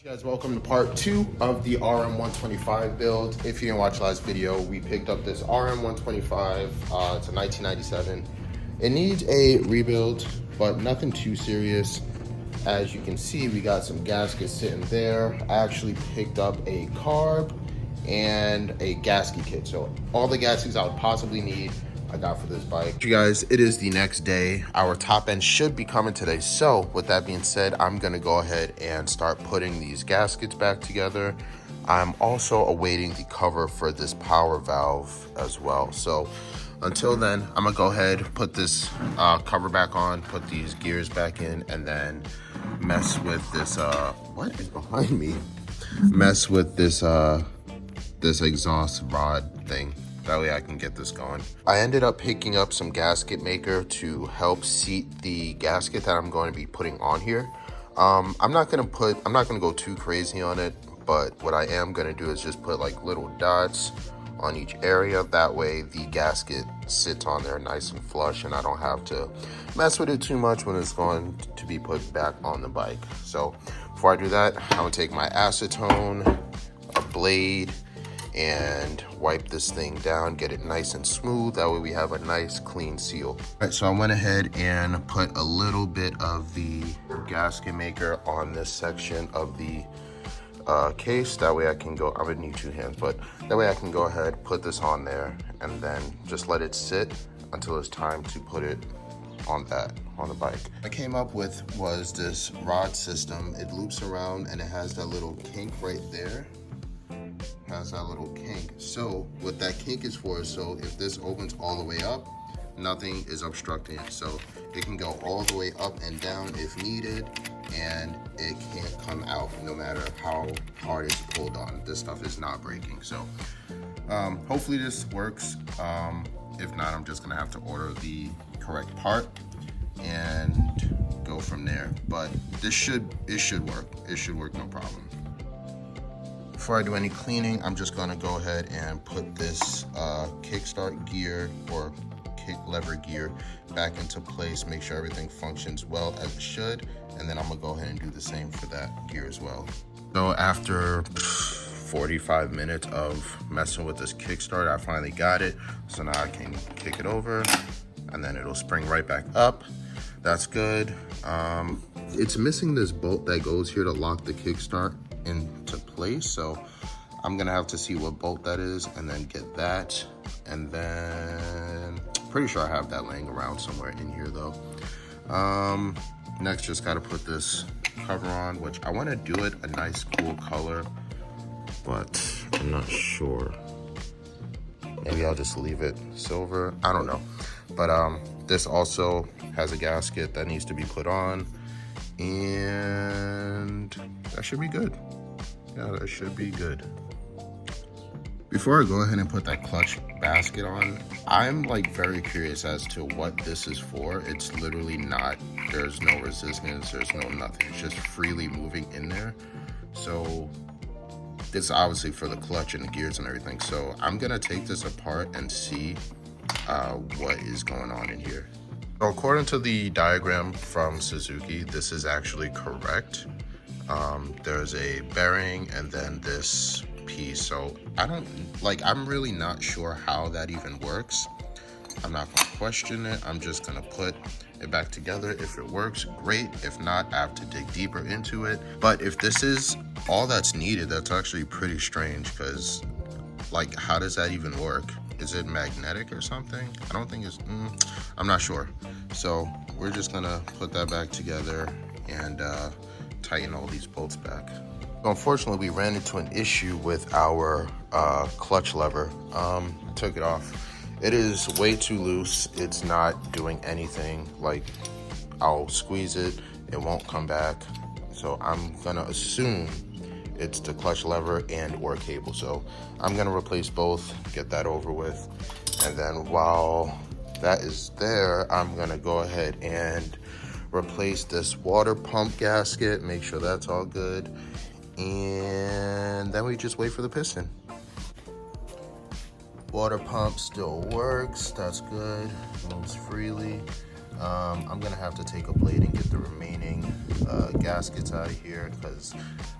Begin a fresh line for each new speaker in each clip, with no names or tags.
Hey guys, welcome to part 2 of the RM125 build. If you didn't watch last video, we picked up this RM125. It's a 1997. It needs a rebuild, but nothing too serious. As you can see, we got some gaskets sitting there. I actually picked up a carb and a gasket kit. So all the gaskets I would possibly need, I got for this bike. You guys, it is the next day. Our top end should be coming today. So with that being said, I'm gonna go ahead and start putting these gaskets back together. I'm also awaiting the cover for this power valve as well. So until then, I'm gonna go ahead, put this cover back on, put these gears back in, and then mess with this, what is behind me? Mess with this, this exhaust rod thing. That way I can get this going. I ended up picking up some gasket maker to help seat the gasket that I'm going to be putting on here. I'm not gonna go too crazy on it, but what I am gonna do is just put like little dots on each area. That way the gasket sits on there nice and flush and I don't have to mess with it too much when it's going to be put back on the bike. So before I do that, I'm gonna take my acetone, a blade, and wipe this thing down, get it nice and smooth. That way we have a nice clean seal. All right, so I went ahead and put a little bit of the gasket maker on this section of the case. That way I can go, I'm gonna need 2 hands, but that way I can go ahead, put this on there, and then just let it sit until it's time to put it on the bike. I came up with was this rod system. It loops around and it has that little kink right there. Has that little kink. So what that kink is for is so if this opens all the way up, nothing is obstructing it. So it can go all the way up and down if needed, and it can't come out no matter how hard it's pulled on. This stuff is not breaking. So hopefully this works. If not, I'm just gonna have to order the correct part and go from there. But it should work. It should work no problem. Before I do any cleaning, I'm just gonna go ahead and put this kickstart gear or kick lever gear back into place, make sure everything functions well as it should, and then I'm gonna go ahead and do the same for that gear as well. So after 45 minutes of messing with this kickstart, I finally got it. So now I can kick it over and then it'll spring right back up. That's good. It's missing this bolt that goes here to lock the kickstart into place, so I'm gonna have to see what bolt that is and then get that, and then pretty sure I have that laying around somewhere in here though. Next, just gotta put this cover on, which I want to do it a nice cool color, but I'm not sure. Maybe I'll just leave it silver, I don't know. But this also has a gasket that needs to be put on, and that should be good. Yeah, that should be good. Before I go ahead and put that clutch basket on, I'm like very curious as to what this is for. It's literally not, there's no resistance, there's no nothing. It's just freely moving in there. So it's obviously for the clutch and the gears and everything. So I'm gonna take this apart and see what is going on in here. So according to the diagram from Suzuki, this is actually correct. There's a bearing and then this piece. So I'm really not sure how that even works. I'm not gonna question it. I'm just gonna put it back together. If it works, great. If not, I have to dig deeper into it. But if this is all that's needed, that's actually pretty strange, because like, how does that even work? Is it magnetic or something? I don't think it's, I'm not sure. So we're just gonna put that back together and tighten all these bolts back. So unfortunately, we ran into an issue with our clutch lever. Took it off. It is way too loose. It's not doing anything. Like, I'll squeeze it, it won't come back. So I'm gonna assume it's the clutch lever and or cable. So I'm gonna replace both, get that over with. And then while that is there, I'm gonna go ahead and replace this water pump gasket, make sure that's all good. And then we just wait for the piston. Water pump still works, that's good, moves freely. I'm gonna have to take a blade and get the remaining gaskets out of here, because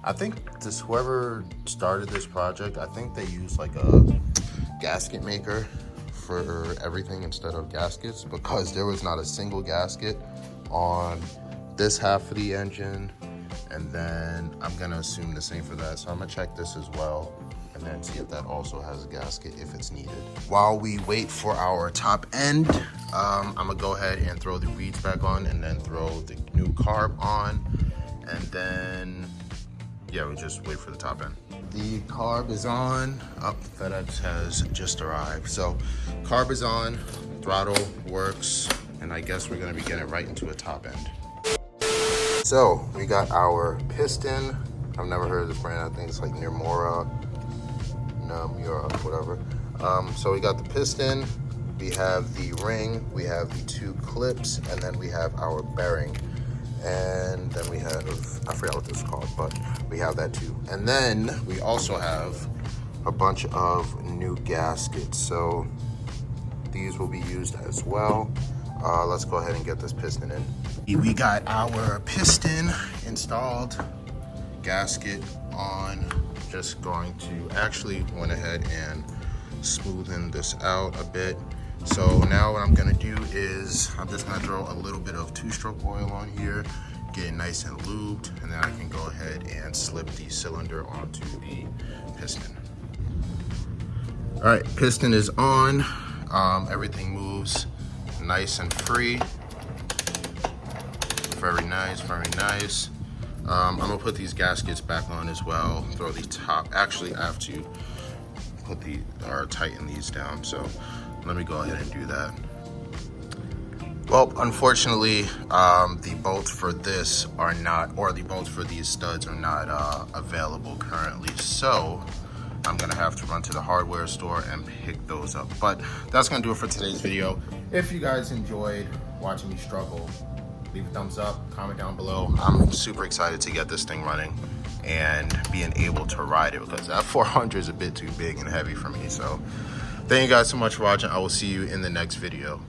I think whoever started this project, I think they used like a gasket maker for everything instead of gaskets, because there was not a single gasket on this half of the engine. And then I'm gonna assume the same for that, so I'm gonna check this as well and then see if that also has a gasket if it's needed. While we wait for our top end, I'm gonna go ahead and throw the reeds back on and then throw the new carb on, and then yeah, we just wait for the top end. The carb is on. FedEx has just arrived. So carb is on, throttle works, and I guess we're gonna be getting right into a top end. So we got our piston. I've never heard of this brand. I think it's like Nomura, whatever. So we got the piston, we have the ring, we have the two clips, and then we have our bearing. And then we have, I forgot what this is called, but we have that too. And then we also have a bunch of new gaskets. So these will be used as well. Let's go ahead and get this piston in. We got our piston installed, gasket on. Just going to actually went ahead and smoothen this out a bit. So now what I'm gonna do is I'm just gonna throw a little bit of 2-stroke oil on here, get it nice and lubed, and then I can go ahead and slip the cylinder onto the piston. All right, piston is on. Everything moves nice and free. Very nice, very nice. I'm gonna put these gaskets back on as well. Throw the top. Actually, I have to put tighten these down. So let me go ahead and do that. Well, unfortunately, the bolts for this are not, or the bolts for these studs are not available currently. So I'm gonna have to run to the hardware store and pick those up. But that's gonna do it for today's video. If you guys enjoyed watching me struggle, leave a thumbs up, comment down below. I'm super excited to get this thing running and being able to ride it, because that 400 is a bit too big and heavy for me. So thank you guys so much for watching. I will see you in the next video.